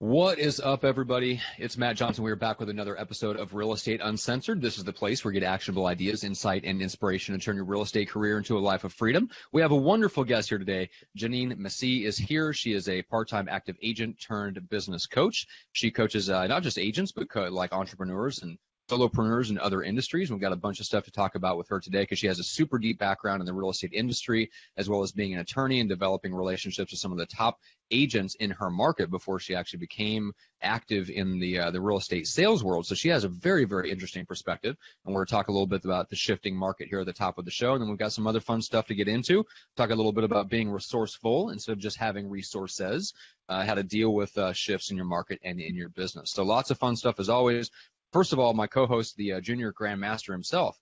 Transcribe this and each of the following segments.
What is up, everybody? It's Matt Johnson. We are back with another episode of Real Estate Uncensored. This is the place where you get actionable ideas, insight, and inspiration to turn your real estate career into a life of freedom. We have a wonderful guest here today. Jeneen Masih is here. She is a part-time active agent turned business coach. She coaches not just agents, but like entrepreneurs and solopreneurs in other industries. We've got a bunch of stuff to talk about with her today because she has a super deep background in the real estate industry, as well as being an attorney and developing relationships with some of the top agents in her market before she actually became active in the real estate sales world. So she has a very, very interesting perspective, and we're going to talk a little bit about the shifting market here at the top of the show. And then we've got some other fun stuff to get into, talk a little bit about being resourceful instead of just having resources, how to deal with shifts in your market and in your business. So lots of fun stuff as always. First of all, my co-host, the junior grandmaster himself,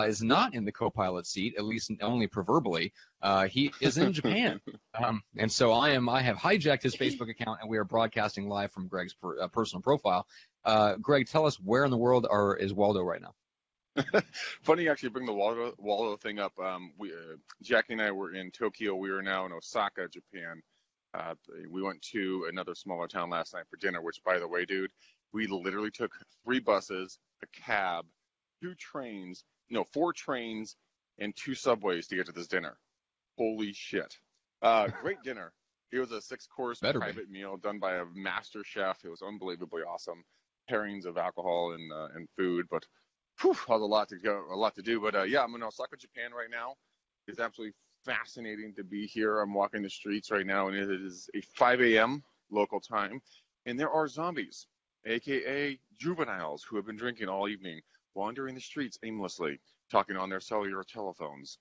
is not in the co-pilot seat, at least only proverbially. He is in Japan. And so I have hijacked his Facebook account, and we are broadcasting live from Greg's personal profile. Greg, tell us where in the world is Waldo right now? Funny you actually bring the Waldo thing up. Jackie and I were in Tokyo. We are now in Osaka, Japan. We went to another smaller town last night for dinner, which, by the way, dude, we literally took 3 buses, a cab, 4 trains, and 2 subways to get to this dinner. Holy shit. Great dinner. It was a 6-course private meal done by a master chef. It was unbelievably awesome. Pairings of alcohol and food, but was a lot to do. But yeah, I'm in Osaka, Japan right now. It's absolutely fascinating to be here. I'm walking the streets right now, and it is a 5 a.m. local time, and there are zombies, aka juveniles, who have been drinking all evening, wandering the streets aimlessly, talking on their cellular telephones.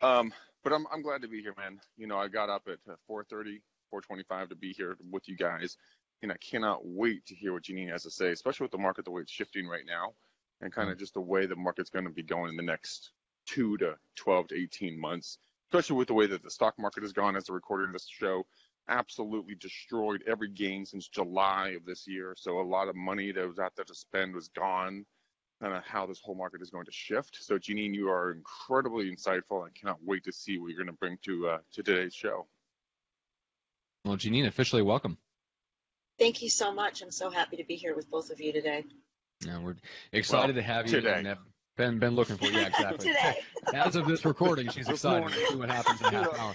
But I'm glad to be here, man. You know, I got up at 4:25 to be here with you guys, and I cannot wait to hear what Jeneen has to say, especially with the market, the way it's shifting right now, and kind of just the way the market's going to be going in the next 2 to 12 to 18 months, especially with the way that the stock market has gone as the recording of this show. Absolutely destroyed every gain since July of this year. So a lot of money that was out there to spend was gone. Kind of how this whole market is going to shift. So Jeneen, you are incredibly insightful. I cannot wait to see what you're going to bring to today's show. Well, Jeneen, officially welcome. Thank you so much. I'm so happy to be here with both of you today. Yeah, we're excited to have you today. And been looking for you. Yeah, exactly. Today. As of this recording, she's excited to see what happens in half an hour.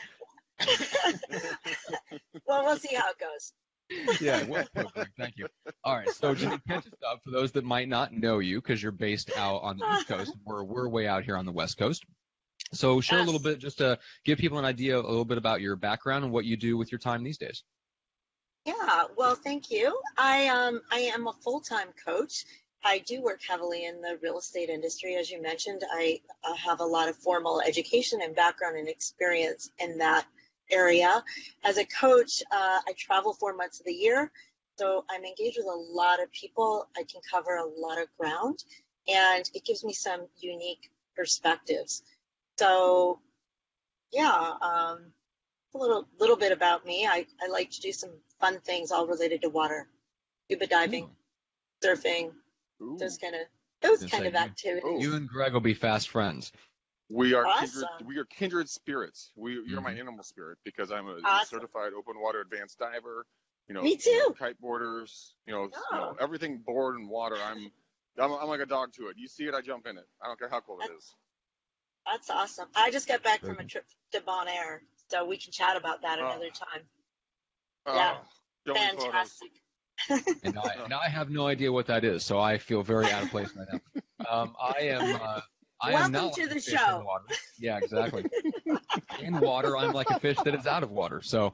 Well, we'll see how it goes. Yeah, well, perfect. Thank you. All right, so Jeneen, catch us up for those that might not know you because you're based out on the East Coast. We're way out here on the West Coast. So share a little bit, just to give people an idea a little bit about your background and what you do with your time these days. Yeah, well, thank you. I am a full-time coach. I do work heavily in the real estate industry. As you mentioned, I have a lot of formal education and background and experience in that area. As a coach, I travel 4 months of the year, so I'm engaged with a lot of people. I can cover a lot of ground, and it gives me some unique perspectives. So, yeah, a little bit about me. I like to do some fun things all related to water, scuba diving, surfing, those kind of activities. You and Greg will be fast friends. We are awesome. kindred spirits. You're my animal spirit because I'm a certified open water advanced diver. You know, me too. Kiteboarders. You know, everything board and water. I'm like a dog to it. You see it, I jump in it. I don't care how cool it is. That's awesome. I just got back from a trip to Bonaire, so we can chat about that another time. Yeah, fantastic. And I have no idea what that is, so I feel very out of place right now. I am not to like the a fish show. in water. Yeah, exactly. In water, I'm like a fish that is out of water. So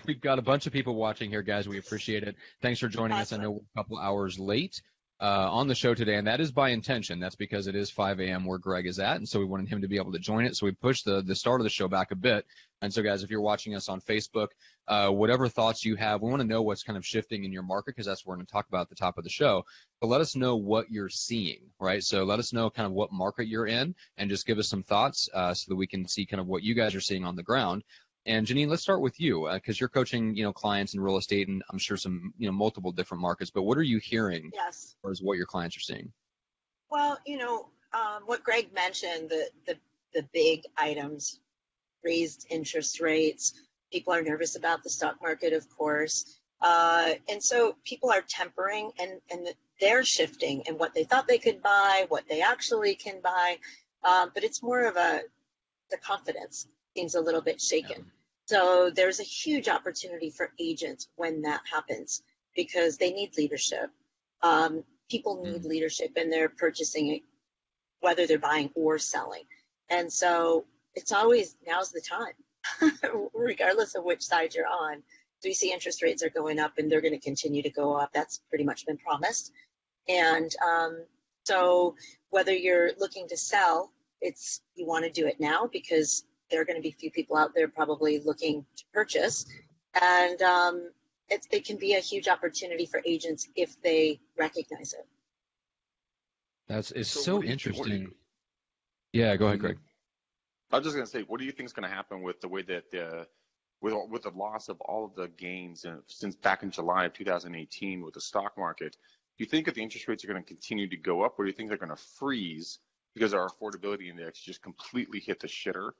we've got a bunch of people watching here, guys. We appreciate it. Thanks for joining us. I know we're a couple hours late on the show today, and that is by intention. That's because it is 5 a.m. where Greg is at, and so we wanted him to be able to join it. So we pushed the start of the show back a bit. And so, guys, if you're watching us on Facebook, whatever thoughts you have, we want to know what's kind of shifting in your market because that's what we're going to talk about at the top of the show. But let us know what you're seeing, right? So let us know kind of what market you're in and just give us some thoughts so that we can see kind of what you guys are seeing on the ground. And Jeneen, let's start with you because you're coaching, clients in real estate and I'm sure some, multiple different markets. But what are you hearing as far as what your clients are seeing? Well, what Greg mentioned, the big items, raised interest rates. People are nervous about the stock market, of course. And so people are tempering and they're shifting in what they thought they could buy, what they actually can buy. But it's more of the confidence seems a little bit shaken. Yeah. So there's a huge opportunity for agents when that happens because they need leadership. People need leadership in their purchasing, whether they're buying or selling. And so it's always, now's the time, regardless of which side you're on. So we see interest rates are going up and they're going to continue to go up. That's pretty much been promised. And so whether you're looking to sell, you want to do it now because there are going to be few people out there probably looking to purchase. And it can be a huge opportunity for agents if they recognize it. It's so interesting. Yeah, go ahead, Greg. I was just going to say, what do you think is going to happen with the way that with the loss of all of the gains since back in July of 2018 with the stock market? Do you think that the interest rates are going to continue to go up, or do you think they're going to freeze because our affordability index just completely hit the shitter,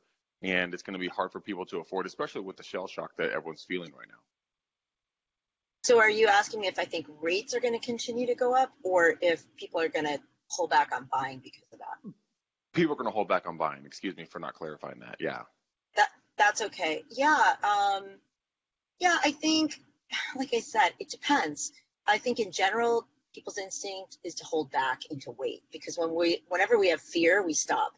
and it's going to be hard for people to afford, especially with the shell shock that everyone's feeling right now? So are you asking me if I think rates are going to continue to go up, or if people are going to pull back on buying because of that? People are going to hold back on buying. Excuse me for not clarifying that. Yeah. That's okay. Yeah. Yeah, I think, like I said, it depends. I think in general, people's instinct is to hold back and to wait because whenever we have fear, we stop.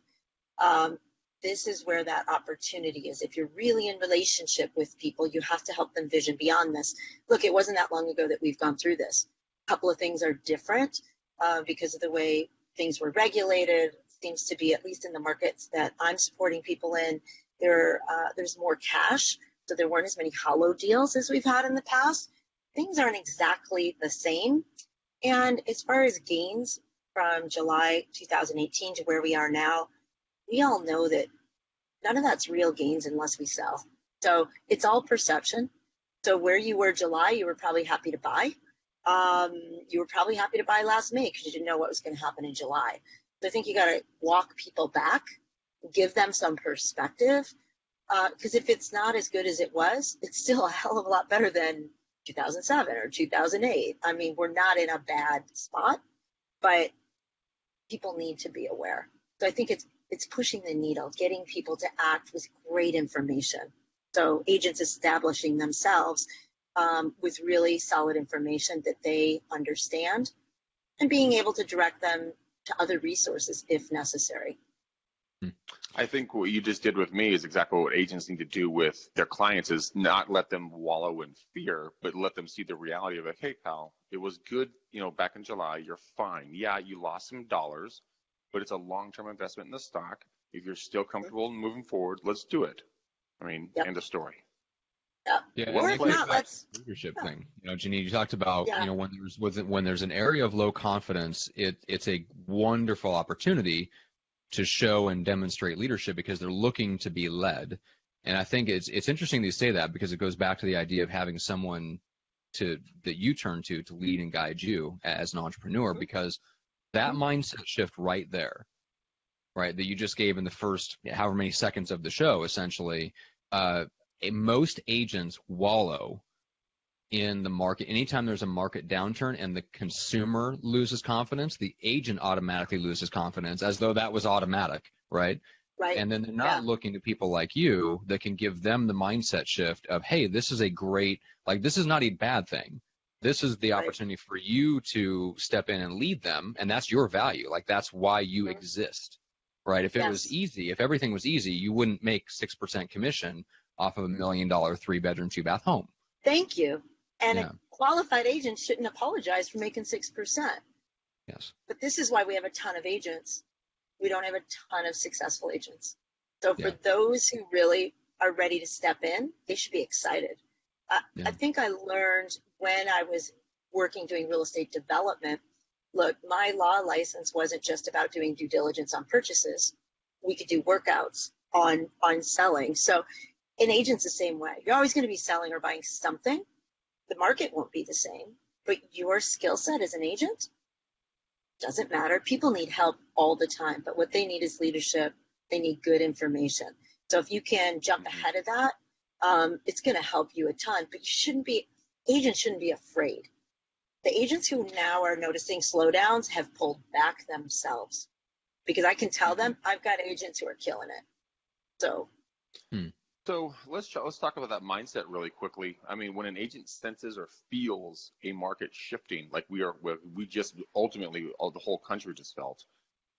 This is where that opportunity is. If you're really in relationship with people, you have to help them vision beyond this. Look, it wasn't that long ago that we've gone through this. A couple of things are different because of the way things were regulated. Seems to be, at least in the markets that I'm supporting people in, there's more cash, so there weren't as many hollow deals as we've had in the past. Things aren't exactly the same. And as far as gains from July 2018 to where we are now, we all know that none of that's real gains unless we sell. So it's all perception. So where you were July, you were probably happy to buy. You were probably happy to buy last May because you didn't know what was going to happen in July. So I think you got to walk people back, give them some perspective, because if it's not as good as it was, it's still a hell of a lot better than 2007 or 2008. I mean, we're not in a bad spot, but people need to be aware. So I think it's pushing the needle, getting people to act with great information. So agents establishing themselves with really solid information that they understand and being able to direct them to other resources if necessary. I think what you just did with me is exactly what agents need to do with their clients, is not let them wallow in fear, but let them see the reality of it. Hey, pal, it was good, back in July, you're fine. Yeah, you lost some dollars, but it's a long-term investment in the stock. If you're still comfortable in moving forward, let's do it. I mean, End of story. Yeah, or if not, let's leadership thing. Jeneen, you talked about when there's an area of low confidence, it's a wonderful opportunity to show and demonstrate leadership because they're looking to be led. And I think it's interesting that you say that because it goes back to the idea of having someone that you turn to lead and guide you as an entrepreneur, because that mindset shift right there, right, that you just gave in the first however many seconds of the show, essentially, most agents wallow in the market. Anytime there's a market downturn and the consumer loses confidence, the agent automatically loses confidence, as though that was automatic, right? Right. And then they're not looking to people like you that can give them the mindset shift of, hey, this is a great, this is not a bad thing. This is the opportunity for you to step in and lead them, and that's your value. That's why you exist, right? If it was easy, if everything was easy, you wouldn't make 6% commission off of $1 million 3-bedroom 2-bath home. Thank you. And a qualified agent shouldn't apologize for making 6%. Yes. But this is why we have a ton of agents. We don't have a ton of successful agents. So for those who really are ready to step in, they should be excited. I think I learned when I was working doing real estate development, look, my law license wasn't just about doing due diligence on purchases. We could do workouts on selling. So an agent's the same way. You're always going to be selling or buying something. The market won't be the same, but your skill set as an agent doesn't matter. People need help all the time, but what they need is leadership. They need good information. So if you can jump ahead of that, it's going to help you a ton, but you shouldn't be agents shouldn't be afraid. The agents who now are noticing slowdowns have pulled back themselves, because I can tell them I've got agents who are killing it. So. So let's talk about that mindset really quickly. I mean, when an agent senses or feels a market shifting, like we just ultimately, the whole country just felt.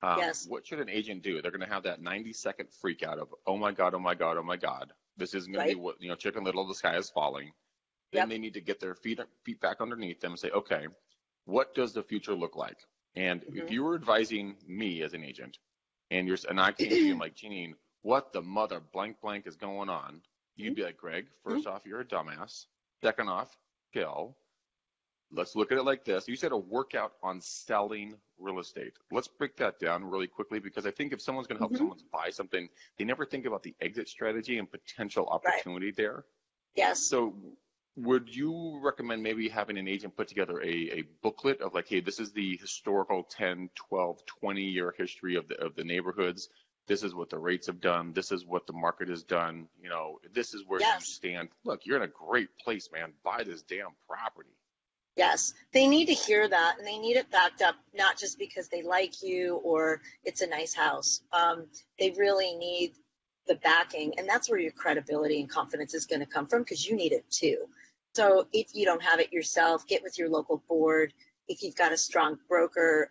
Yes. What should an agent do? They're going to have that 90-second freak out of, oh my God, oh my God, oh my God. This isn't going to be what, Chicken Little, the sky is falling. Then they need to get their feet back underneath them and say, okay, what does the future look like? And if you were advising me as an agent, and I came to you and like, Jeneen, what the mother blank blank is going on? You'd be like, Greg, first off, you're a dumbass. Second off, Gil, let's look at it like this. You said a workout on selling real estate. Let's break that down really quickly, because I think if someone's going to help someone buy something, they never think about the exit strategy and potential opportunity there. Yes. So would you recommend maybe having an agent put together a booklet of like, hey, this is the historical 10, 12, 20-year history of the neighborhoods. This is what the rates have done. This is what the market has done. This is where you stand. Look, you're in a great place, man. Buy this damn property. Yes, they need to hear that, and they need it backed up, not just because they like you or it's a nice house. They really need the backing, and that's where your credibility and confidence is going to come from, because you need it too. So if you don't have it yourself, get with your local board. If you've got a strong broker,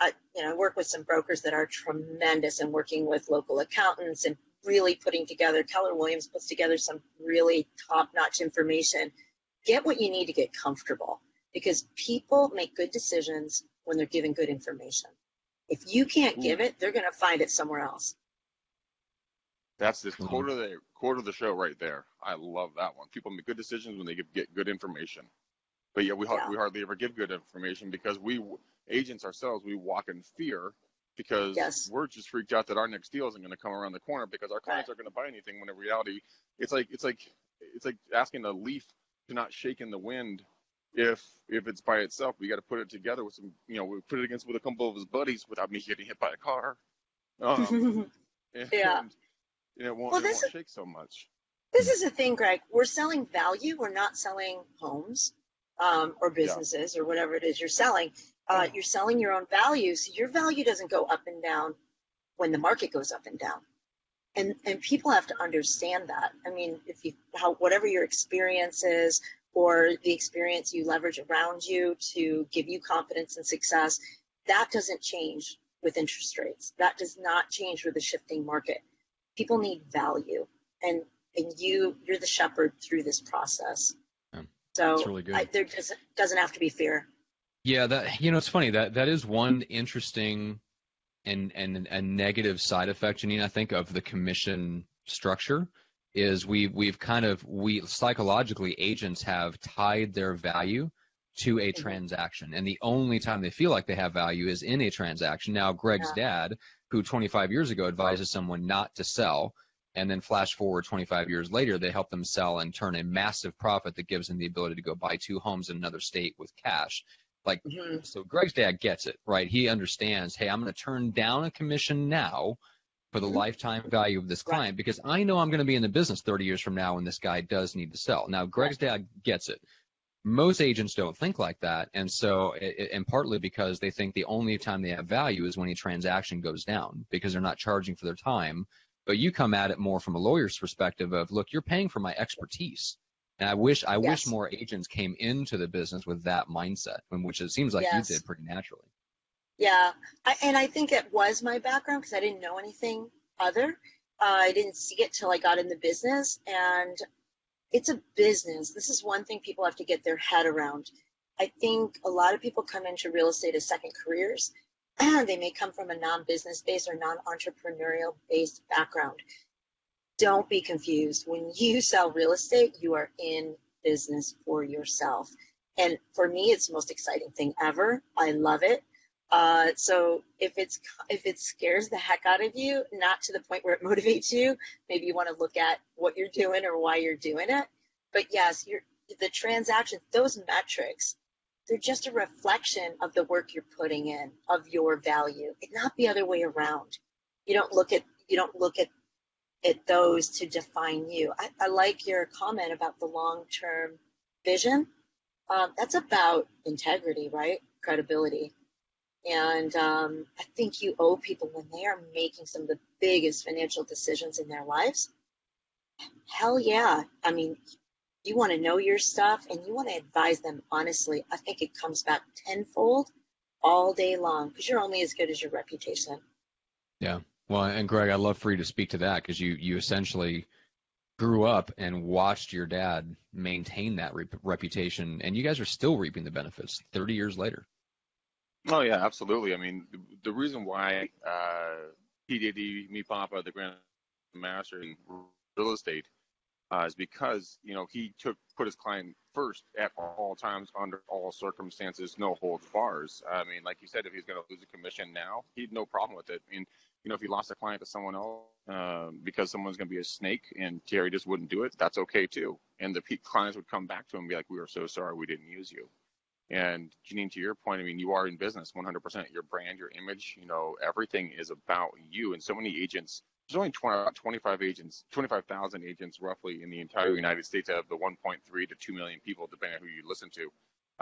I work with some brokers that are tremendous in working with local accountants and really putting together. Keller Williams puts together some really top-notch information. Get what you need to get comfortable, because people make good decisions when they're given good information. If you can't give it, they're going to find it somewhere else. That's the quote of the show right there. I love that one. People make good decisions when they get good information. But we hardly ever give good information, because we agents ourselves, we walk in fear, because we're just freaked out that our next deal isn't going to come around the corner, because our clients aren't going to buy anything, when in reality it's like asking a leaf to not shake in the wind. If it's by itself, we got to put it together with some, we put it with a couple of his buddies without me getting hit by a car. And it won't shake so much. This is the thing, Greg. We're selling value. We're not selling homes or businesses or whatever it is you're selling. You're selling your own value. So your value doesn't go up and down when the market goes up and down. And people have to understand that. I mean, whatever your experience is, or the experience you leverage around you to give you confidence and success, that doesn't change with interest rates. That does not change with a shifting market. People need value, and you're the shepherd through this process. Yeah, so that's really good. There doesn't have to be fear. Yeah, it's funny that is one interesting and a negative side effect, Jeneen, I think, of the commission structure, is we psychologically, agents have tied their value to a transaction, and the only time they feel like they have value is in a transaction. Now, Greg's dad, who 25 years ago advises someone not to sell, and then flash forward 25 years later, they help them sell and turn a massive profit that gives them the ability to go buy 2 homes in another state with cash. So Greg's dad gets it, right? He understands, hey, I'm going to turn down a commission now for the lifetime value of this client, because I know I'm going to be in the business 30 years from now when this guy does need to sell. Now, Greg's dad gets it. Most agents don't think like that, and so, and partly because they think the only time they have value is when a transaction goes down, because they're not charging for their time. But you come at it more from a lawyer's perspective of, look, you're paying for my expertise. And I wish more agents came into the business with that mindset, which it seems like you did pretty naturally. Yeah, I think it was my background, because I didn't know anything other. I didn't see it till I got in the business, and it's a business. This is one thing people have to get their head around. I think a lot of people come into real estate as second careers. They may come from a non-business based or non-entrepreneurial based background. Don't be confused. When you sell real estate, you are in business for yourself. And for me, it's the most exciting thing ever. I love it. So if it scares the heck out of you, not to the point where it motivates you, maybe you want to look at what you're doing or why you're doing it. But yes, the transactions, those metrics, they're just a reflection of the work you're putting in, of your value. It's not the other way around. You don't look at those to define you. I like your comment about the long-term vision, that's about integrity, right? Credibility. And I think you owe people, when they are making some of the biggest financial decisions in their lives, hell yeah. I mean, you want to know your stuff and you want to advise them honestly. I think it comes back tenfold all day long, because you're only as good as your reputation. Yeah. Well, and Greg, I'd love for you to speak to that, because you essentially grew up and watched your dad maintain that reputation, and you guys are still reaping the benefits 30 years later. Oh, yeah, absolutely. I mean, the reason why PDD, me Papa, the Grand Master in real estate, is because, he put his client first at all times, under all circumstances, no holds bars. I mean, like you said, if he's going to lose a commission now, he'd no problem with it. I mean, if he lost a client to someone else because someone's going to be a snake and Terry just wouldn't do it, that's okay too. And the clients would come back to him and be like, we are so sorry we didn't use you. And Jeneen, to your point, I mean, you are in business 100%. Your brand, your image, everything is about you. And so many agents, there's only 25,000 agents roughly in the entire United States out of the 1.3 to 2 million people, depending on who you listen to,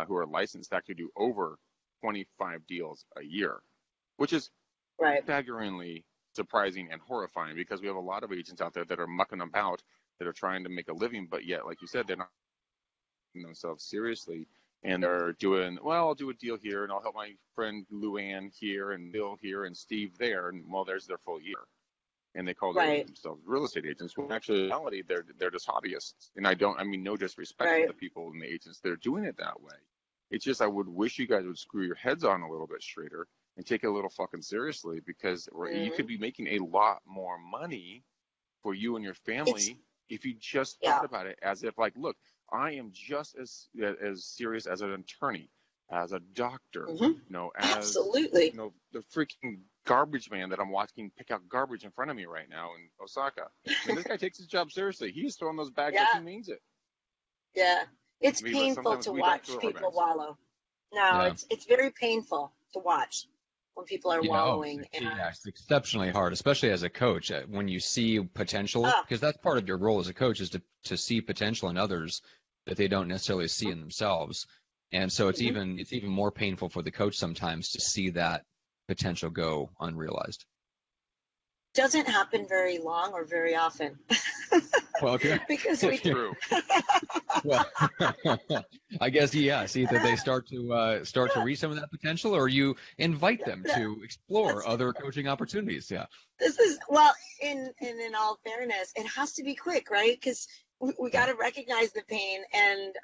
who are licensed to actually do over 25 deals a year, which is staggeringly surprising and horrifying, because we have a lot of agents out there that are mucking about, that are trying to make a living, but yet, like you said, they're not taking themselves seriously. And they're doing, well, I'll do a deal here, and I'll help my friend Luann here, and Bill here, and Steve there, and well, there's their full year. And they call themselves real estate agents. When actually, in reality, they're just hobbyists. And I mean, no disrespect to the people and the agents. They're doing it that way. It's just, I would wish you guys would screw your heads on a little bit straighter and take it a little fucking seriously, because you could be making a lot more money for you and your family if you just thought about it as if, like, look, I am just as serious as an attorney, as a doctor, as absolutely, the freaking garbage man that I'm watching pick out garbage in front of me right now in Osaka. I mean, this guy takes his job seriously. He's throwing those bags like he means it. Yeah, it's painful to watch people wallow. No, it's very painful to watch when people are wallowing. It's exceptionally hard, especially as a coach, when you see potential, because that's part of your role as a coach, is to see potential in others that they don't necessarily see in themselves. And so it's even more painful for the coach sometimes to see that potential go unrealized. Doesn't happen very long or very often. Well, okay. Because we true. Well, I guess see that they start to reach some of that potential, or you invite them to explore other coaching opportunities. Yeah. This is in all fairness, it has to be quick, right? Because we got to recognize the pain and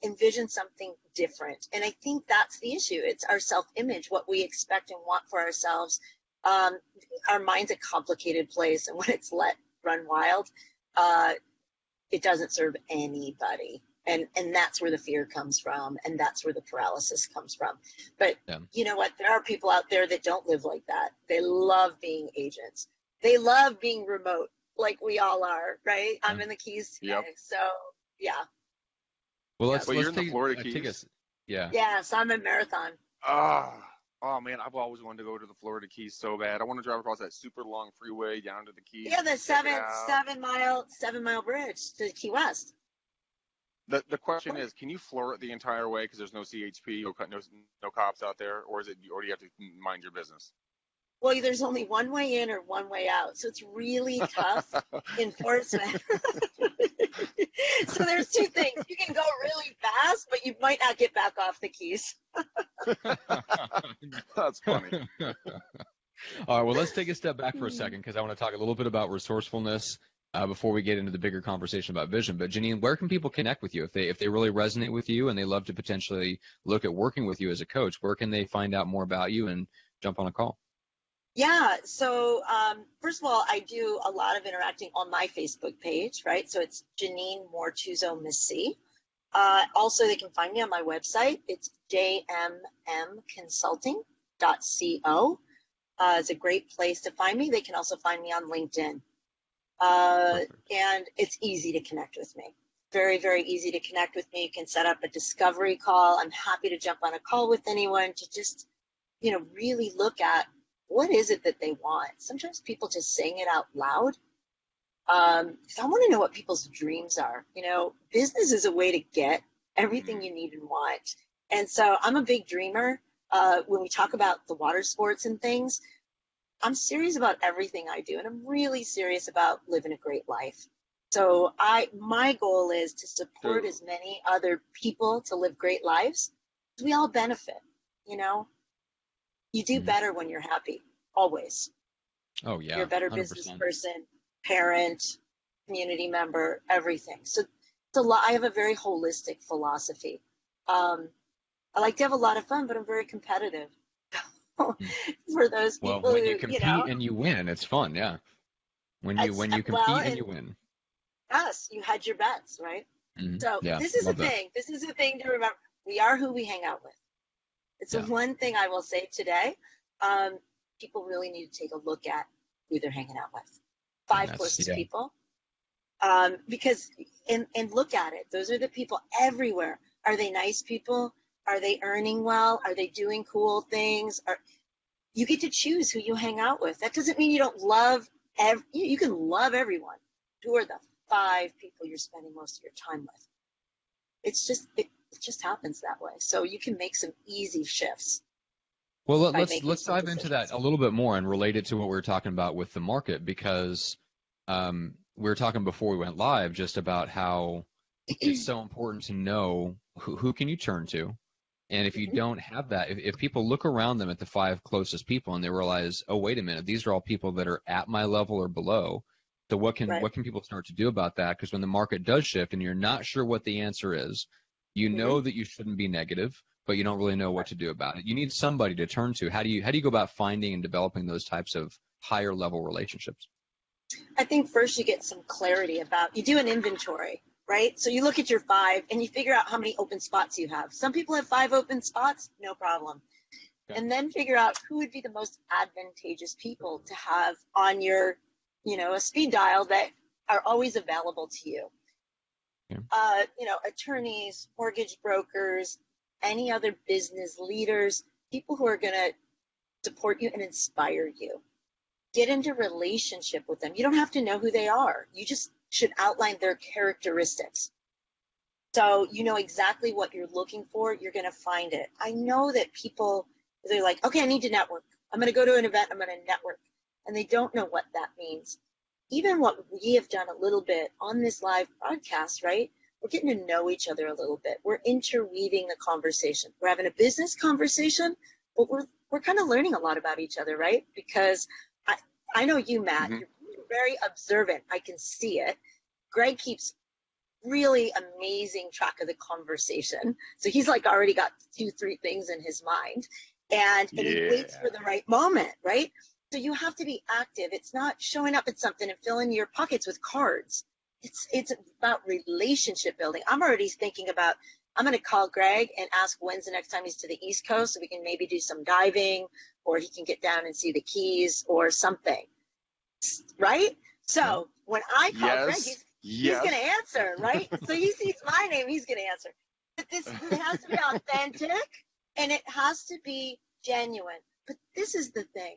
envision something different. And I think that's the issue. It's our self-image, what we expect and want for ourselves. Our mind's a complicated place, and when it's let run wild, it doesn't serve anybody. And that's where the fear comes from, and that's where the paralysis comes from. But you know what? There are people out there that don't live like that. They love being agents. They love being remote, like we all are, right? I'm in the Keys today, so yeah. Well, let's you're in take the Florida Keys. Yes, I'm in Marathon. Oh man, I've always wanted to go to the Florida Keys so bad. I want to drive across that super long freeway down to the Keys. Yeah, the seven mile bridge to Key West. The question is, can you floor it the entire way because there's no CHP, no cops out there, or do you have to mind your business? Well, there's only one way in or one way out, so it's really tough enforcement. So there's two things. You can go really fast, but you might not get back off the Keys. That's funny. All right, well, let's take a step back for a second, because I want to talk a little bit about resourcefulness before we get into the bigger conversation about vision. But Jeneen, where can people connect with you if they really resonate with you and they love to potentially look at working with you as a coach? Where can they find out more about you and jump on a call? Yeah, so first of all, I do a lot of interacting on my Facebook page, right? So it's Jeneen Moretuzzo Masih. Also, they can find me on my website. It's jmmconsulting.co. It's a great place to find me. They can also find me on LinkedIn. And it's easy to connect with me. Very, very easy to connect with me. You can set up a discovery call. I'm happy to jump on a call with anyone to just, really look at what is it that they want. Sometimes people just saying it out loud. Because I want to know what people's dreams are. Business is a way to get everything you need and want. And so I'm a big dreamer. When we talk about the water sports and things, I'm serious about everything I do, and I'm really serious about living a great life. So my goal is to support as many other people to live great lives. We all benefit, you know. You do better when you're happy, always. Oh yeah, you're a better 100%. business person, parent, community member, everything. So it's a lot. I have a very holistic philosophy. I like to have a lot of fun, but I'm very competitive. For those people Well, when who, you compete and you win, it's fun, yeah. When you compete and you win. Yes, you had your bets, right? So Yeah, this is a love that. thing. This is a thing to remember. We are who we hang out with. It's the one thing I will say today. People really need to take a look at who they're hanging out with. 5 closest people. Because and look at it. Those are the people everywhere. Are they nice people? Are they earning well? Are they doing cool things? You get to choose who you hang out with. That doesn't mean you don't love. You can love everyone. Who are the 5 people you're spending most of your time with? It just happens that way. So you can make some easy shifts. Well, let's dive into that a little bit more and relate it to what we were talking about with the market, because we were talking before we went live just about how it's so important to know who can you turn to. And if you don't have that, if people look around them at the 5 closest people and they realize, oh, wait a minute, these are all people that are at my level or below. So what can people start to do about that? Because when the market does shift and you're not sure what the answer is, you know that you shouldn't be negative, but you don't really know what to do about it. You need somebody to turn to. How do you go about finding and developing those types of higher level relationships? I think first you get some clarity you do an inventory, right? So you look at your 5 and you figure out how many open spots you have. Some people have 5 open spots, no problem. Okay. And then figure out who would be the most advantageous people to have on your, a speed dial that are always available to you. Yeah. Attorneys, mortgage brokers, any other business leaders, people who are going to support you and inspire you. Get into relationship with them. You don't have to know who they are. You just should outline their characteristics. So you know exactly what you're looking for. You're going to find it. I know that people, they're like, okay, I need to network. I'm going to go to an event. I'm going to network. And they don't know what that means. Even what we have done a little bit on this live broadcast, right? We're getting to know each other a little bit. We're interweaving the conversation. We're having a business conversation, but we're kind of learning a lot about each other, right? Because I know you, Matt, you're very observant. I can see it. Greg keeps really amazing track of the conversation. So he's like already got 2-3 things in his mind. And he waits for the right moment, right? So you have to be active. It's not showing up at something and filling your pockets with cards. It's about relationship building. I'm already thinking about, I'm going to call Greg and ask when's the next time he's to the East Coast so we can maybe do some diving, or he can get down and see the Keys or something, right? So when I call Greg, he's going to answer, right? So he sees my name, he's going to answer. But it has to be authentic and it has to be genuine. But this is the thing.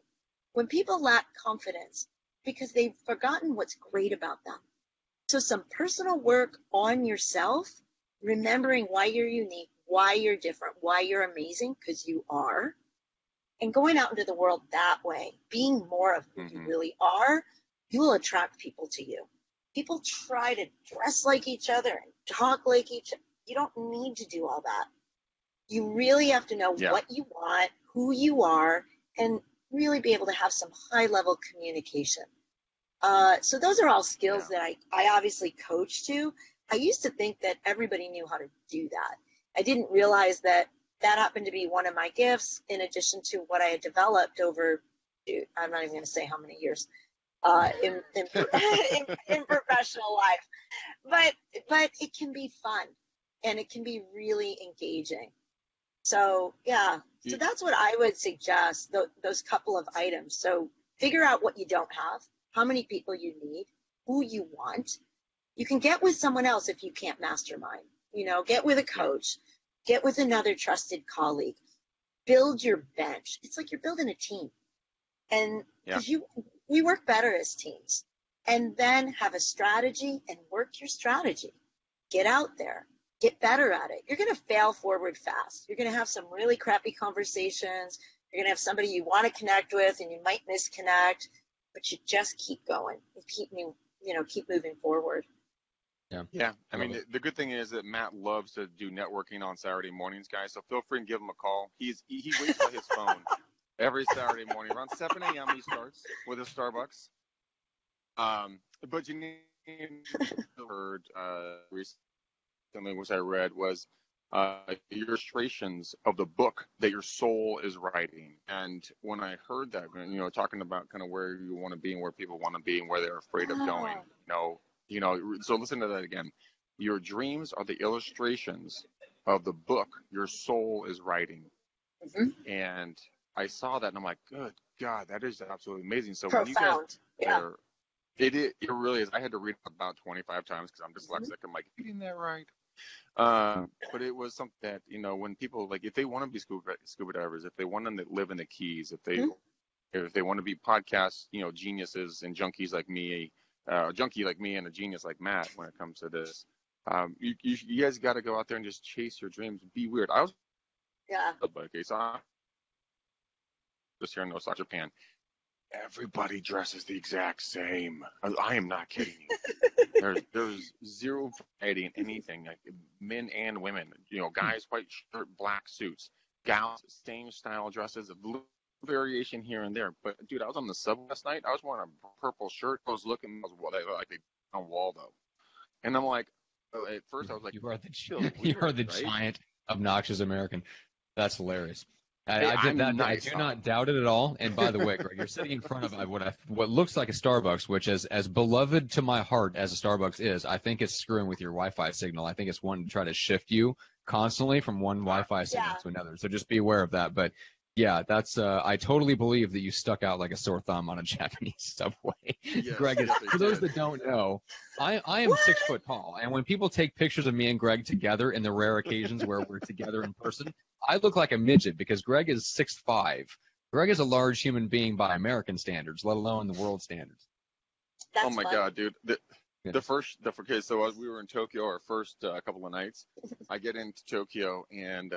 When people lack confidence, because they've forgotten what's great about them. So some personal work on yourself, remembering why you're unique, why you're different, why you're amazing, because you are, and going out into the world that way, being more of who you really are, you will attract people to you. People try to dress like each other and talk like each other. You don't need to do all that. You really have to know what you want, who you are, and really be able to have some high-level communication. So those are all skills that I obviously coach to. I used to think that everybody knew how to do that. I didn't realize that happened to be one of my gifts, in addition to what I had developed over, I'm not even going to say how many years, in professional life. But it can be fun, and it can be really engaging. So, so that's what I would suggest, those couple of items. So figure out what you don't have, how many people you need, who you want. You can get with someone else if you can't mastermind. Get with a coach, get with another trusted colleague, build your bench. It's like you're building a team. And we work better as teams. And then have a strategy and work your strategy. Get out there. get better at it. You're going to fail forward fast. You're going to have some really crappy conversations. You're going to have somebody you want to connect with and you might misconnect, but you just keep going. You keep moving forward. Yeah. I mean, the good thing is that Matt loves to do networking on Saturday mornings, guys. So feel free and give him a call. He waits on his phone every Saturday morning around 7 a.m. He starts with his Starbucks. But Jeneen heard recently, which I read, was illustrations of the book that your soul is writing. And when I heard that, talking about kind of where you want to be and where people want to be and where they're afraid of going, so listen to that again. Your dreams are the illustrations of the book your soul is writing. Mm-hmm. And I saw that and I'm like, good God, that is absolutely amazing. So profound. When you guys it really is. I had to read it about 25 times because I'm dyslexic. I'm like, getting that right. But it was something that, when people, like, if they want to be scuba divers, if they want to live in the Keys, if they want to be podcast, geniuses and junkies like me, a junkie like me and a genius like Matt, when it comes to this, you guys got to go out there and just chase your dreams. Be weird. I was okay, so I'm just here in Osaka, Japan. Everybody dresses the exact same. I am not kidding you. There's zero variety in anything, like men and women. Guys, white shirt, black suits. Gals, same style dresses, a little variation here and there. But dude, I was on the subway last night. I was wearing a purple shirt. I was looking like they on Waldo, and I'm like, at first I was like, you are the giant obnoxious American. That's hilarious. I did that. Nice, I do not doubt it at all. And by the way, Greg, you're sitting in front of what looks like a Starbucks, which is as beloved to my heart as a Starbucks is. I think it's screwing with your Wi-Fi signal. I think it's one to try to shift you constantly from one Wi-Fi signal to another. So just be aware of that. But yeah, that's I totally believe that you stuck out like a sore thumb on a Japanese subway. Yes, Greg, for those that don't know, I am 6 foot tall, and when people take pictures of me and Greg together in the rare occasions where we're together in person, I look like a midget because Greg is 6'5". Greg is a large human being by American standards, let alone the world standards. That's my God, dude. So as we were in Tokyo our first couple of nights, I get into Tokyo and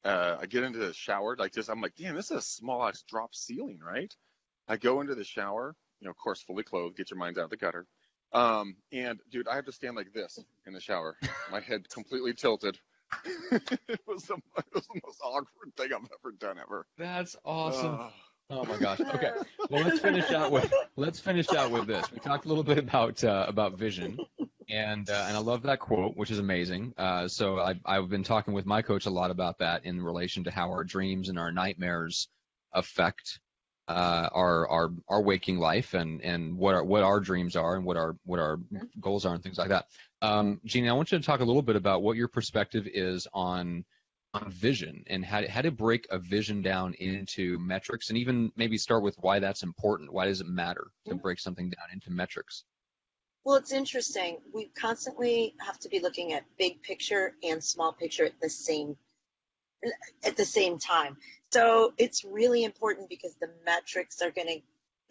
I get into the shower like this. I'm like, damn, this is a small ass drop ceiling, right? I go into the shower, of course, fully clothed, get your mind out of the gutter. And dude, I have to stand like this in the shower, my head completely tilted. It was the most awkward thing I've ever done ever. That's awesome. Oh my gosh. Okay. Well, let's finish out with this. We talked a little bit about vision, and I love that quote, which is amazing. So I've been talking with my coach a lot about that in relation to how our dreams and our nightmares affect our waking life and what our dreams are and what our goals are and things like that. Jeneen, I want you to talk a little bit about what your perspective is on vision and how to break a vision down into metrics, and even maybe start with why that's important. Why does it matter to break something down into metrics? Well, it's interesting. We constantly have to be looking at big picture and small picture at the same time. So it's really important because the metrics they're going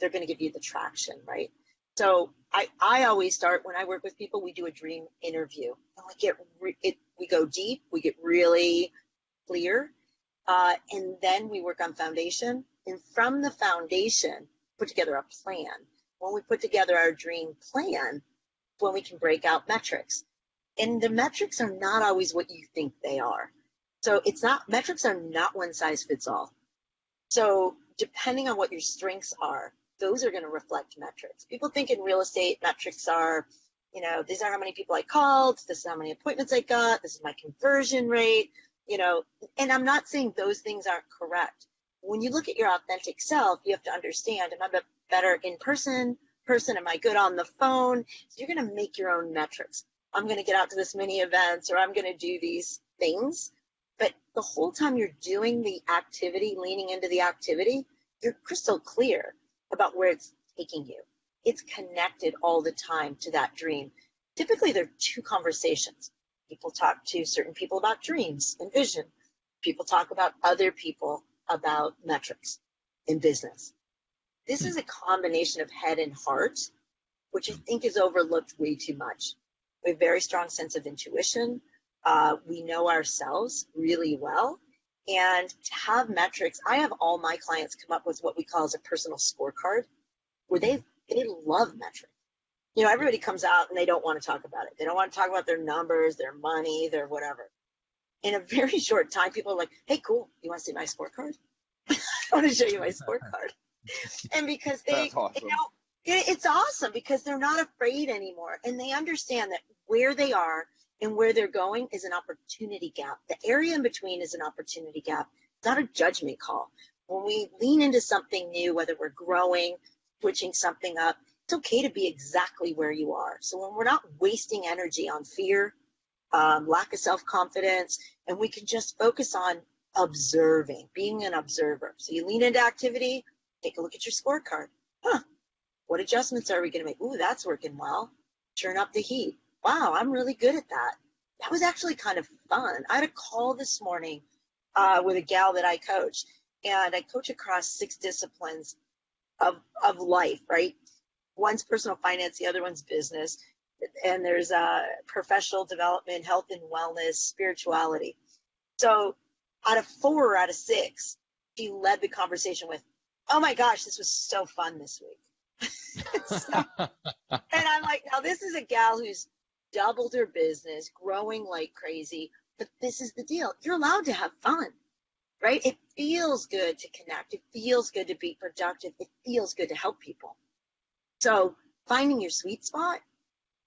to give you the traction, right? So I always start when I work with people, we do a dream interview, and we go deep, we get really clear, and then we work on foundation. And from the foundation, put together a plan. When we put together our dream plan, when we can break out metrics. And the metrics are not always what you think they are. So metrics are not one size fits all. So depending on what your strengths are, those are going to reflect metrics. People think in real estate, metrics are, these are how many people I called, this is how many appointments I got, this is my conversion rate, and I'm not saying those things aren't correct. When you look at your authentic self, you have to understand, am I better in person? Am I good on the phone? So you're going to make your own metrics. I'm going to get out to this many events, or I'm going to do these things. But the whole time you're doing the activity, leaning into the activity, you're crystal clear about where it's taking you. It's connected all the time to that dream. Typically, there are two conversations. People talk to certain people about dreams and vision. People talk about other people about metrics in business. This is a combination of head and heart, which I think is overlooked way too much. We have a very strong sense of intuition. We know ourselves really well. And to have metrics, I have all my clients come up with what we call as a personal scorecard, where they love metrics. You know, everybody comes out and they don't want to talk about it. They don't want to talk about their numbers, their money, their whatever. In a very short time, people are like, hey, cool, you want to see my scorecard? I want to show you my scorecard. And because That's awesome. You know, it's awesome because they're not afraid anymore. And they understand that where they are and where they're going is an opportunity gap. The area in between is an opportunity gap. It's not a judgment call. When we lean into something new, whether we're growing, switching something up, it's okay to be exactly where you are. So when we're not wasting energy on fear, lack of self-confidence, and we can just focus on observing, being an observer. So you lean into activity, take a look at your scorecard. What adjustments are we going to make? Ooh, that's working well. Turn up the heat. Wow, I'm really good at that. That was actually kind of fun. I had a call this morning with a gal that I coach, and I coach across 6 disciplines of life, right? One's personal finance, the other one's business, and there's professional development, health and wellness, spirituality. So out of 4 out of 6, she led the conversation with, oh my gosh, this was so fun this week. And I'm like, now this is a gal who's doubled her business, growing like crazy, but this is the deal. You're allowed to have fun, right? It feels good to connect. It feels good to be productive. It feels good to help people. So finding your sweet spot,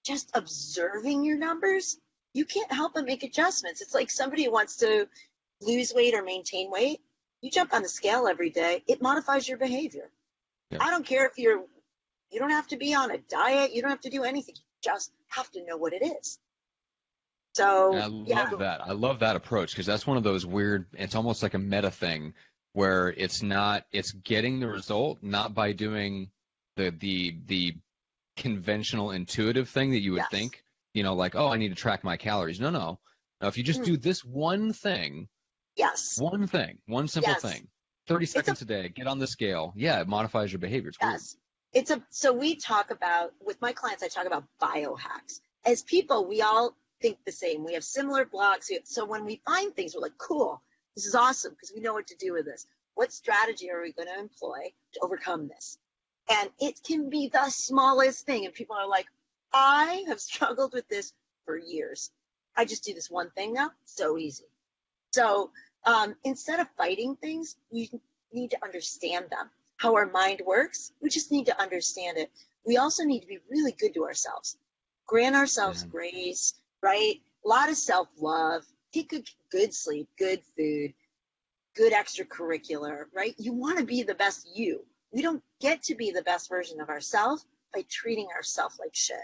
just observing your numbers, you can't help but make adjustments. It's like somebody who wants to lose weight or maintain weight. You jump on the scale every day, it modifies your behavior. Yeah. I don't care if you don't have to be on a diet. You don't have to do anything. You just have to know what it is. So I love that. I love that approach because that's one of those weird, it's almost like a meta thing where it's getting the result, not by doing the conventional intuitive thing that you would think, you know, like, oh, I need to track my calories. No. Now, if you just do this one thing, one simple thing, 30 seconds a day, get on the scale. Yeah, it modifies your behavior. It's weird. So we talk about, with my clients, I talk about biohacks. As people, we all think the same. We have similar blocks. So when we find things, we're like, cool, this is awesome because we know what to do with this. What strategy are we going to employ to overcome this? And it can be the smallest thing. And people are like, I have struggled with this for years. I just do this one thing now. So easy. So instead of fighting things, you need to understand them. How our mind works, we just need to understand it. We also need to be really good to ourselves. Grant ourselves grace, right? A lot of self-love. Take good sleep, good food, good extracurricular, right? You want to be the best you. We don't get to be the best version of ourselves by treating ourselves like shit.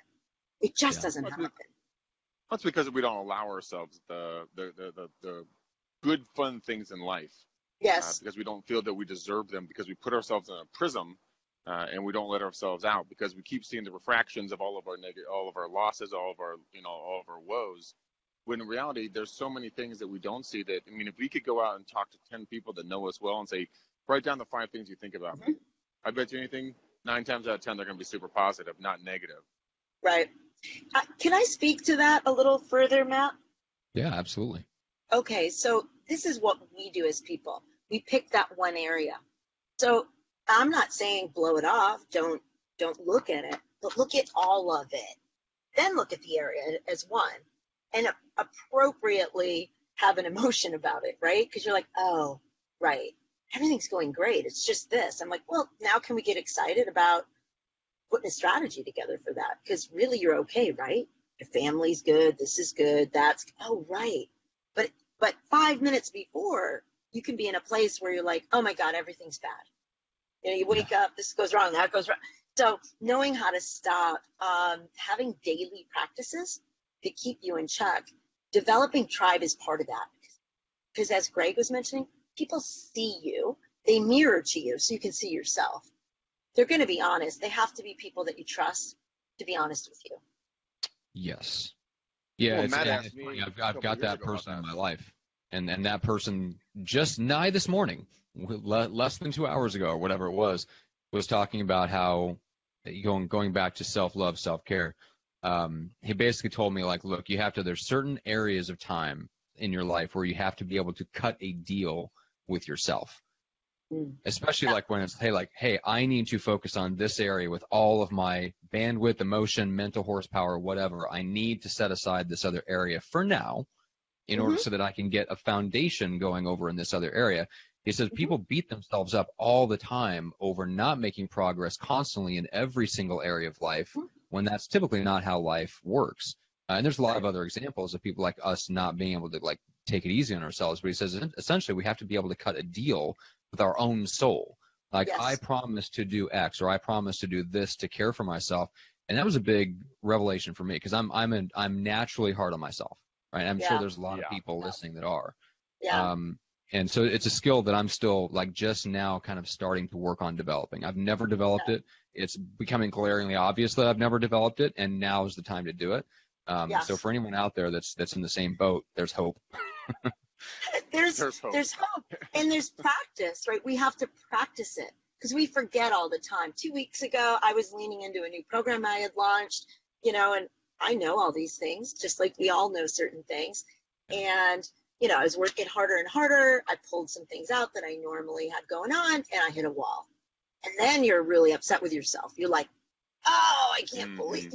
It just doesn't happen. That's because we don't allow ourselves the good, fun things in life. Yes. Because we don't feel that we deserve them, because we put ourselves in a prism and we don't let ourselves out, because we keep seeing the refractions of all of our losses, all of our woes. When in reality, there's so many things that we don't see that, I mean, if we could go out and talk to 10 people that know us well and say, write down the 5 things you think about me. I bet you anything, 9 times out of 10, they're going to be super positive, not negative. Right. Can I speak to that a little further, Matt? Yeah, absolutely. Okay, so this is what we do as people. We pick that one area. So I'm not saying blow it off, don't look at it, but look at all of it. Then look at the area as one and appropriately have an emotion about it, right? Because you're like, oh, right, everything's going great. It's just this. I'm like, well, now can we get excited about putting a strategy together for that? Because really you're okay, right? Your family's good, this is good, that's, oh, right. But 5 minutes before, you can be in a place where you're like, oh my God, everything's bad. You know, you wake up, this goes wrong, that goes wrong. So knowing how to stop, having daily practices to keep you in check, developing tribe is part of that. Because as Greg was mentioning, people see you, they mirror to you so you can see yourself. They're going to be honest. They have to be people that you trust to be honest with you. Yes. Yeah, well, I've got that person in my life. And that person just nigh this morning, less than 2 hours ago or whatever it was talking about how going back to self-love, self-care. he basically told me, like, look, there's certain areas of time in your life where you have to be able to cut a deal with yourself. Especially like when it's, hey, I need to focus on this area with all of my bandwidth, emotion, mental horsepower, whatever. I need to set aside this other area for now in order so that I can get a foundation going over in this other area. He says people beat themselves up all the time over not making progress constantly in every single area of life when that's typically not how life works. And there's a lot of other examples of people like us not being able to like take it easy on ourselves. But he says essentially we have to be able to cut a deal with our own soul. Like, I promise to do X, or I promise to do this to care for myself. And that was a big revelation for me, because I'm naturally hard on myself, right? I'm sure there's a lot of people listening that are. And so it's a skill that I'm still like just now kind of starting to work on developing. I've never developed it. It's becoming glaringly obvious that I've never developed it, and now is the time to do it. So for anyone out there that's in the same boat, there's hope. There's hope, and there's practice, right? We have to practice it because we forget all the time. 2 weeks ago, I was leaning into a new program I had launched, and I know all these things, just like we all know certain things. And, I was working harder and harder. I pulled some things out that I normally had going on, and I hit a wall. And then you're really upset with yourself. You're like, oh, I can't believe,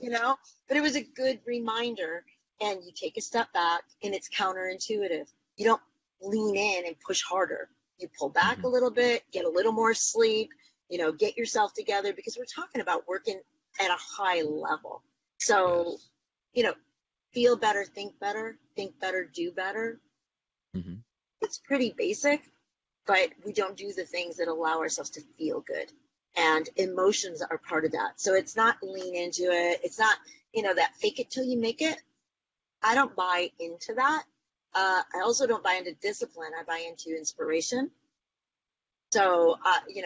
But it was a good reminder, and you take a step back, and it's counterintuitive. You don't lean in and push harder. You pull back a little bit, get a little more sleep, get yourself together, because we're talking about working at a high level. So, feel better, think better, do better. It's pretty basic, but we don't do the things that allow ourselves to feel good. And emotions are part of that. So it's not lean into it. It's not, that fake it till you make it. I don't buy into that. I also don't buy into discipline. I buy into inspiration. So,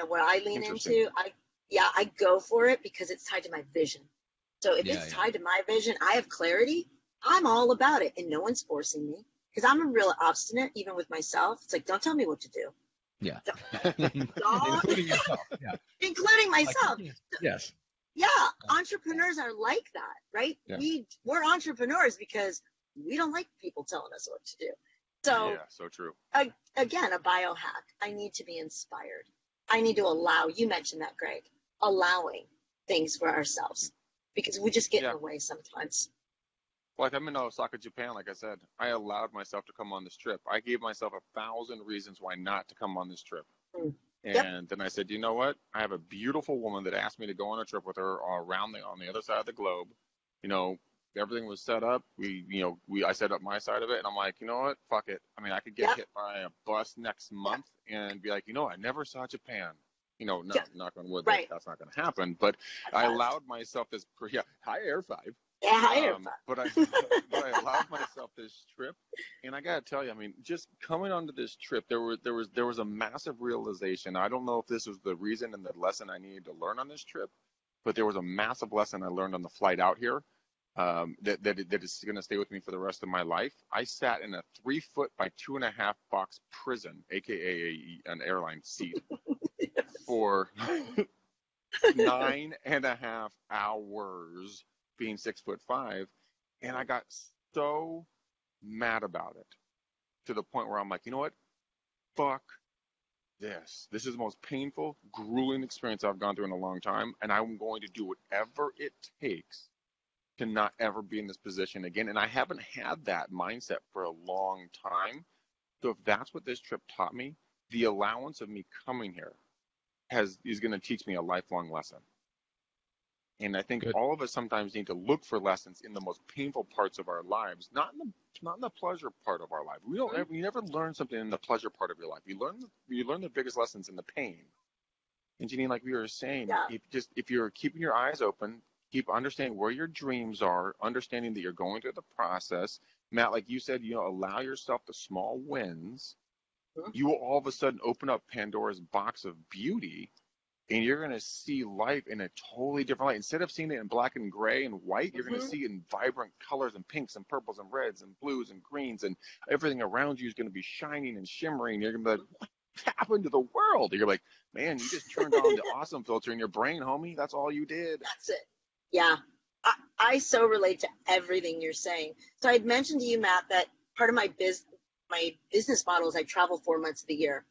what I lean into, I go for it because it's tied to my vision. So if it's tied to my vision, I have clarity, I'm all about it, and no one's forcing me, because I'm a real obstinate, even with myself. It's like, don't tell me what to do. Yeah. Including yourself. Yeah. Including myself. Yes. Yeah. Entrepreneurs are like that, right? Yeah. We're entrepreneurs because we don't like people telling us what to do. So, yeah, so true. Again, a biohack. I need to be inspired. I need to allow, you mentioned that, Greg, allowing things for ourselves, because we just get in the way sometimes. Like, I'm in Osaka, Japan, like I said. I allowed myself to come on this trip. I gave myself 1,000 reasons why not to come on this trip. And then I said, you know what? I have a beautiful woman that asked me to go on a trip with her on the other side of the globe. Everything was set up. I set up my side of it, and I'm like, you know what? Fuck it. I mean, I could get hit by a bus next month and be like, I never saw Japan. Knock on wood, that's not going to happen. But I allowed myself this. Hi, Air 5. Yeah, hi, Air 5. But I allowed myself this trip, and I got to tell you, I mean, just coming onto this trip, there was a massive realization. I don't know if this was the reason and the lesson I needed to learn on this trip, but there was a massive lesson I learned on the flight out here. That is going to stay with me for the rest of my life. I sat in a 3-foot by 2.5 box prison, aka an airline seat, for 9.5 hours, being 6'5", and I got so mad about it to the point where I'm like, you know what? Fuck this. This is the most painful, grueling experience I've gone through in a long time, and I'm going to do whatever it takes to not ever be in this position again. And I haven't had that mindset for a long time. So if that's what this trip taught me, the allowance of me coming here is going to teach me a lifelong lesson. And I think all of us sometimes need to look for lessons in the most painful parts of our lives, not in the pleasure part of our life. We never learn something in the pleasure part of your life. You learn the biggest lessons in the pain. And Jeneen, like we were saying, if you're keeping your eyes open, keep understanding where your dreams are, understanding that you're going through the process. Matt, like you said, allow yourself the small wins. You will all of a sudden open up Pandora's box of beauty, and you're going to see life in a totally different light. Instead of seeing it in black and gray and white, you're going to see it in vibrant colors and pinks and purples and reds and blues and greens, and everything around you is going to be shining and shimmering. You're going to be like, what happened to the world? And you're like, man, you just turned on the awesome filter in your brain, homie. That's all you did. That's it. Yeah. I so relate to everything you're saying. So I'd mentioned to you, Matt, that part of my business model is I travel 4 months of the year,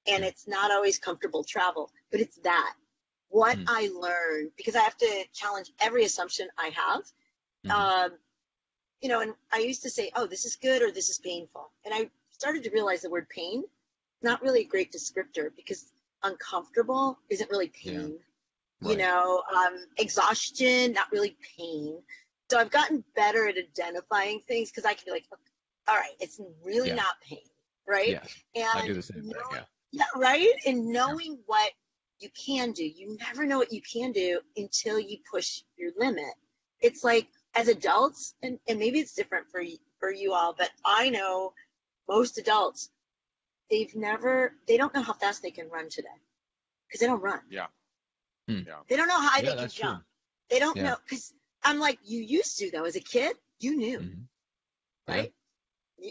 and it's not always comfortable travel, but it's that what I learned, because I have to challenge every assumption I have. You know, and I used to say, oh, this is good or this is painful, and I started to realize the word pain is not really a great descriptor, because uncomfortable isn't really pain. Right. You know, exhaustion, not really pain. So I've gotten better at identifying things, because I can be like, okay, all right, it's really not pain, right? Yeah, and I do the same thing, yeah, right? And knowing what you can do. You never know what you can do until you push your limit. It's like, as adults, and maybe it's different for you all, but I know most adults, they don't know how fast they can run today, because they don't run. Yeah. They don't know how high they can jump. True. They don't know, because I'm like, you used to, though. As a kid, you knew, right?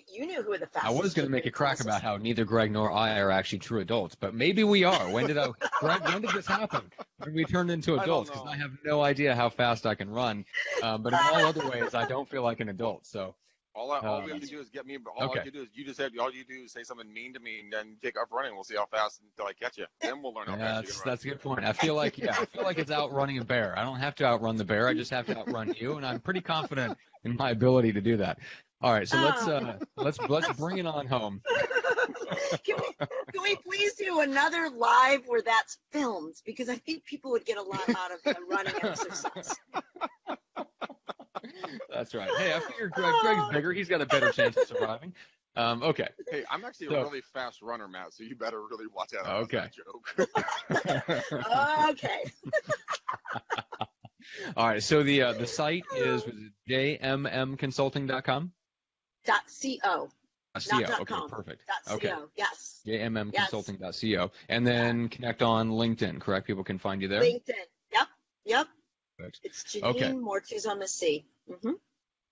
You knew who were the fastest. I was going to make a crack about how neither Greg nor I are actually true adults, but maybe we are. Greg, when did this happen? When we turned into adults? Because I have no idea how fast I can run. But in all other ways, I don't feel like an adult. So all we have to do is get me. All you do is all you do is say something mean to me, and then take up running. We'll see how fast until I catch you. Then we'll learn how fast you can run. That's a good point. I feel like it's outrunning a bear. I don't have to outrun the bear. I just have to outrun you, and I'm pretty confident in my ability to do that. All right, so let's bring it on home. Can we please do another live where that's filmed? Because I think people would get a lot out of the running exercise. That's right. Hey, I figured Greg's bigger. He's got a better chance of surviving. Okay. Hey, I'm actually a really fast runner, Matt, so you better really watch out. Okay. Joke. Okay. All right, so the site is jmmconsulting.com? .co. Okay, .com. perfect. Okay. Yes. jmmconsulting.co. And then connect on LinkedIn, correct? People can find you there? LinkedIn. Yep. Perfect. It's Jeneen Moretuzzo Masih.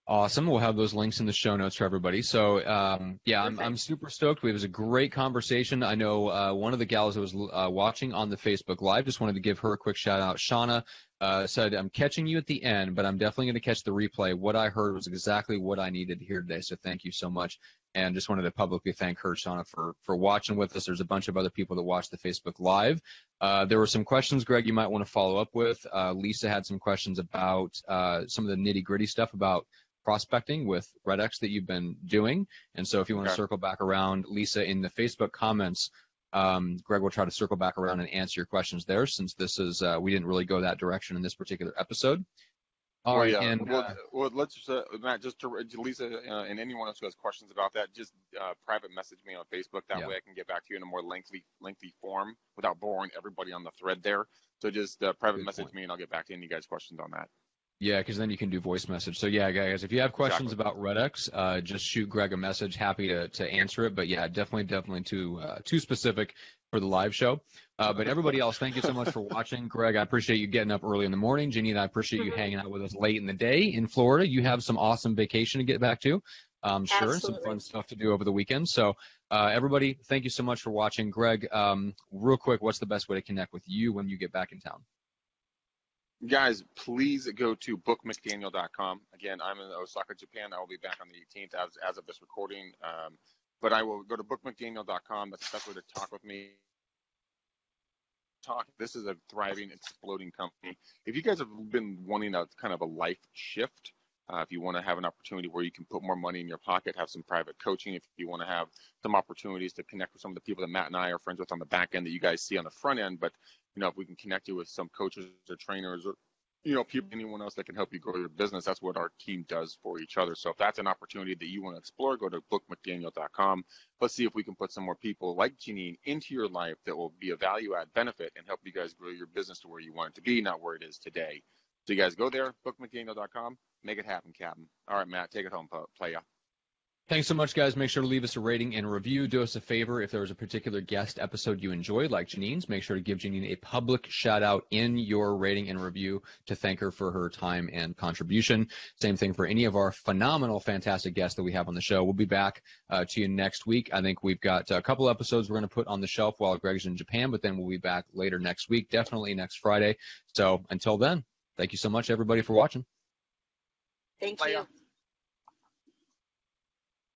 Awesome. We'll have those links in the show notes for everybody. So, I'm super stoked. It was a great conversation. I know one of the gals that was watching on the Facebook Live, just wanted to give her a quick shout out. Shauna said, I'm catching you at the end, but I'm definitely going to catch the replay. What I heard was exactly what I needed to hear today. So thank you so much. And just wanted to publicly thank her, Shauna, for watching with us. There's a bunch of other people that watched the Facebook Live. There were some questions, Greg, you might want to follow up with. Lisa had some questions about some of the nitty-gritty stuff about prospecting with RedX that you've been doing. And so if you want to circle back around, Lisa, in the Facebook comments, Greg will try to circle back around and answer your questions there, since this is we didn't really go that direction in this particular episode. All right. And let's Matt, just to Lisa and anyone else who has questions about that, just private message me on Facebook. That way I can get back to you in a more lengthy form without boring everybody on the thread there. So just private message me, and I'll get back to any guys' questions on that. Yeah, because then you can do voice message. So yeah, guys, if you have questions about RedX, just shoot Greg a message. Happy to answer it. But yeah, definitely too specific for the live show. But everybody else, thank you so much for watching. Greg, I appreciate you getting up early in the morning. Jeneen, I appreciate you hanging out with us late in the day in Florida. You have some awesome vacation to get back to. I'm sure. Absolutely. Some fun stuff to do over the weekend. So everybody, thank you so much for watching. Greg, real quick, what's the best way to connect with you when you get back in town? Guys, please go to bookmcdaniel.com. Again, I'm in Osaka, Japan. I will be back on the 18th as of this recording. But I will go to bookmcdaniel.com. That's the best way to talk with me. This is a thriving, exploding company. If you guys have been wanting a kind of a life shift, if you want to have an opportunity where you can put more money in your pocket, have some private coaching, if you want to have some opportunities to connect with some of the people that Matt and I are friends with on the back end that you guys see on the front end, but if we can connect you with some coaches or trainers or people, anyone else that can help you grow your business, that's what our team does for each other. So if that's an opportunity that you want to explore, go to bookmcdaniel.com. Let's see if we can put some more people like Jeneen into your life that will be a value add benefit and help you guys grow your business to where you want it to be, not where it is today. So you guys go there, bookmcdaniel.com, make it happen, Captain. All right, Matt, take it home, playa. Thanks so much, guys. Make sure to leave us a rating and review. Do us a favor. If there was a particular guest episode you enjoyed, like Jeneen's, make sure to give Jeneen a public shout out in your rating and review to thank her for her time and contribution. Same thing for any of our phenomenal, fantastic guests that we have on the show. We'll be back to you next week. I think we've got a couple episodes we're going to put on the shelf while Greg's in Japan, but then we'll be back later next week, definitely next Friday. So until then, thank you so much, everybody, for watching. Thank Bye, you. y'all.